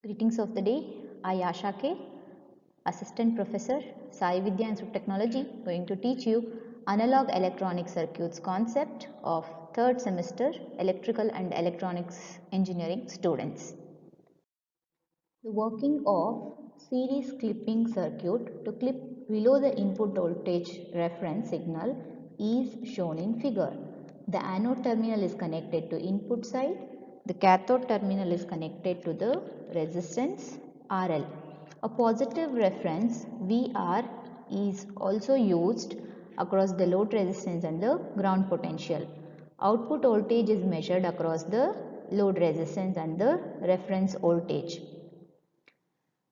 Greetings of the day. I Asha K, Assistant Professor, Sai Vidya Institute of Technology, going to teach you Analog Electronic Circuits concept of third semester Electrical and Electronics Engineering students. The working of series clipping circuit to clip below the input voltage reference signal is shown in figure. The anode terminal is connected to input side. The cathode terminal is connected to the resistance RL. A positive reference VR is also used across the load resistance and the ground potential. Output voltage is measured across the load resistance and the reference voltage.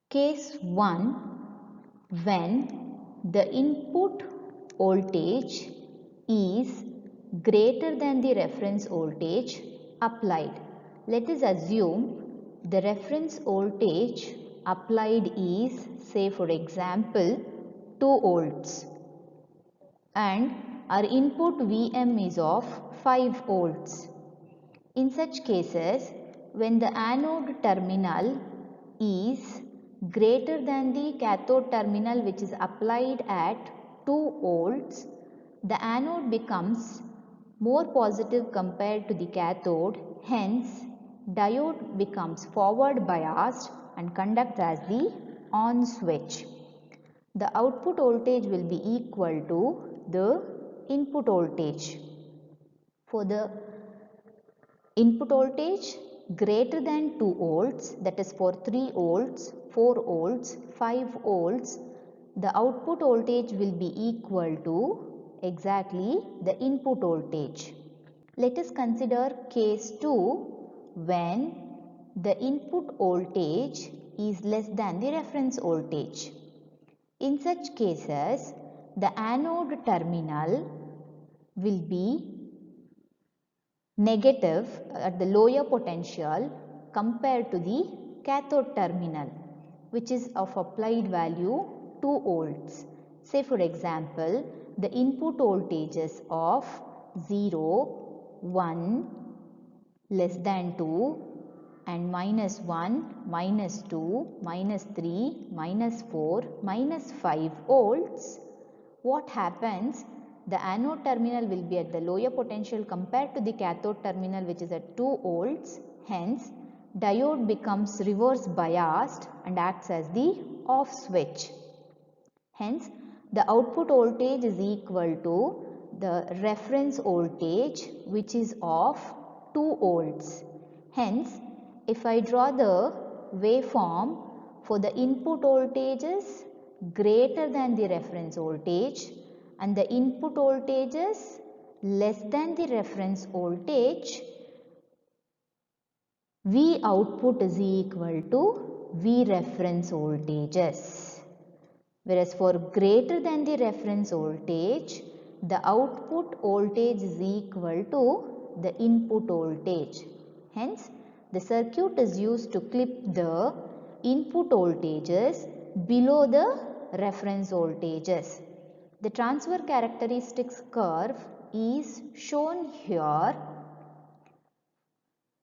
Case 1, when the input voltage is greater than the reference voltage applied. Let us assume the reference voltage applied is, say for example, 2 volts and our input Vm is of 5 volts. In such cases, when the anode terminal is greater than the cathode terminal which is applied at 2 volts, the anode becomes more positive compared to the cathode, hence diode becomes forward biased and conducts as the on switch. The output voltage will be equal to the input voltage. For the input voltage greater than 2 volts, that is for 3 volts, 4 volts, 5 volts, the output voltage will be equal to exactly the input voltage. Let us consider case 2 when the input voltage is less than the reference voltage. In such cases, the anode terminal will be negative at the lower potential compared to the cathode terminal, which is of applied value 2 volts. Say for example, the input voltages of 0, 1, less than 2 and minus 1, minus 2, minus 3, minus 4, minus 5 volts. What happens? The anode terminal will be at the lower potential compared to the cathode terminal which is at 2 volts. Hence, diode becomes reverse biased and acts as the off switch. Hence, the output voltage is equal to the reference voltage which is of 2 volts. Hence, if I draw the waveform for the input voltages greater than the reference voltage and the input voltages less than the reference voltage, V output is equal to V reference voltages. Whereas for greater than the reference voltage, the output voltage is equal to the input voltage. Hence, the circuit is used to clip the input voltages below the reference voltages. The transfer characteristics curve is shown here.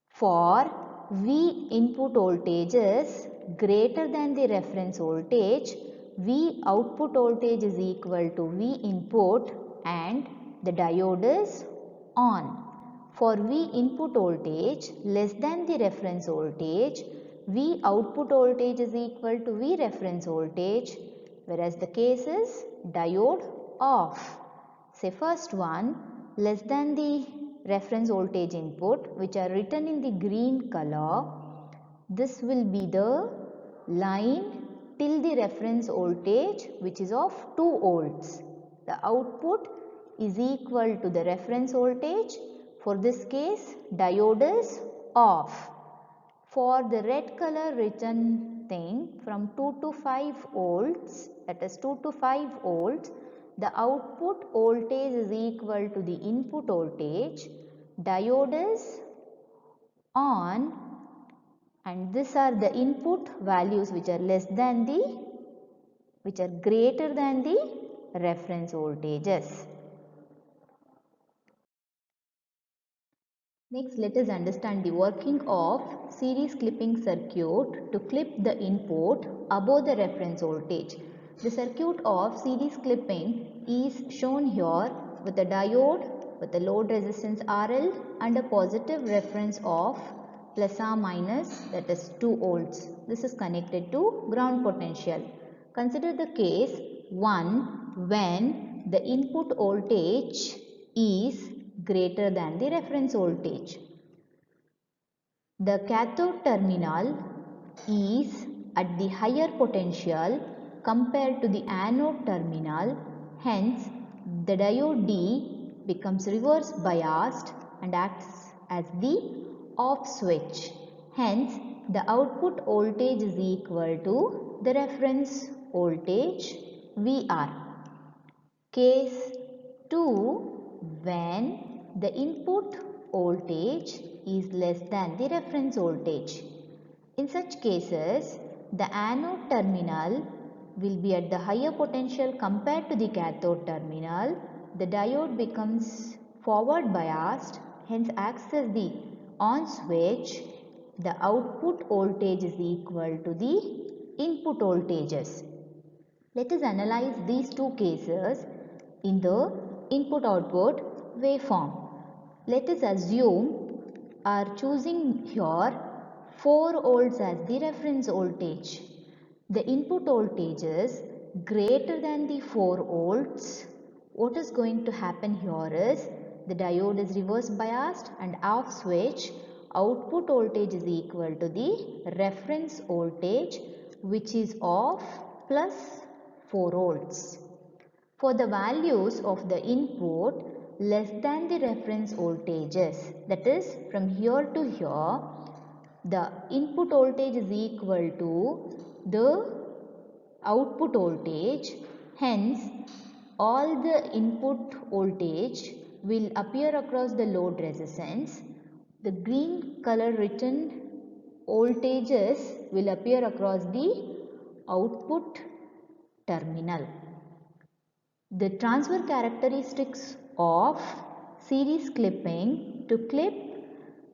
For V input voltages greater than the reference voltage, V output voltage is equal to V input and the diode is on. For V input voltage less than the reference voltage, V output voltage is equal to V reference voltage, whereas the case is diode off. Say first one, less than the reference voltage input, which are written in the green color. This will be the line till the reference voltage which is of 2 volts. The output is equal to the reference voltage. For this case, diode is off. For the red color written thing from 2 to 5 volts, that is 2 to 5 volts, the output voltage is equal to the input voltage, diode is on, and these are the input values which are greater than the reference voltages. Next, let us understand the working of series clipping circuit to clip the input above the reference voltage. The circuit of series clipping is shown here with a diode with a load resistance RL and a positive reference of plus or minus, that is 2 volts. This is connected to ground potential. Consider the case 1 when the input voltage is greater than the reference voltage. The cathode terminal is at the higher potential compared to the anode terminal, hence the diode D becomes reverse biased and acts as the off switch. Hence the output voltage is equal to the reference voltage VR. Case 2, when the input voltage is less than the reference voltage. In such cases, the anode terminal will be at the higher potential compared to the cathode terminal. The diode becomes forward biased, hence acts as the on switch. The output voltage is equal to the input voltages. Let us analyze these two cases in the input-output waveform. Let us assume are choosing here 4 volts as the reference voltage. The input voltage is greater than the 4 volts. What is going to happen here is the diode is reverse biased and off switch. Output voltage is equal to the reference voltage, which is of plus 4 volts. For the values of the input less than the reference voltages, that is from here to here, the input voltage is equal to the output voltage. Hence, all the input voltage will appear across the load resistance. The green color written voltages will appear across the output terminal. The transfer characteristics of series clipping to clip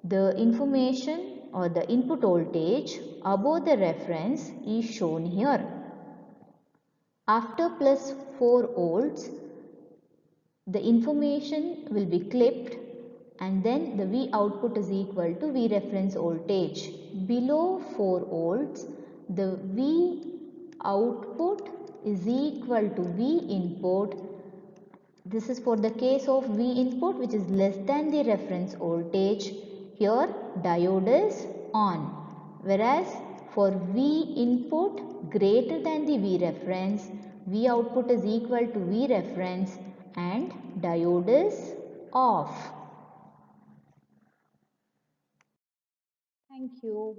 the information or the input voltage above the reference is shown here. After plus 4 volts, the information will be clipped and then the V output is equal to V reference voltage. Below 4 volts, the V output is equal to V input. This is for the case of V input which is less than the reference voltage. Here diode is on, whereas for V input greater than the V reference, V output is equal to V reference and diode is off. Thank you.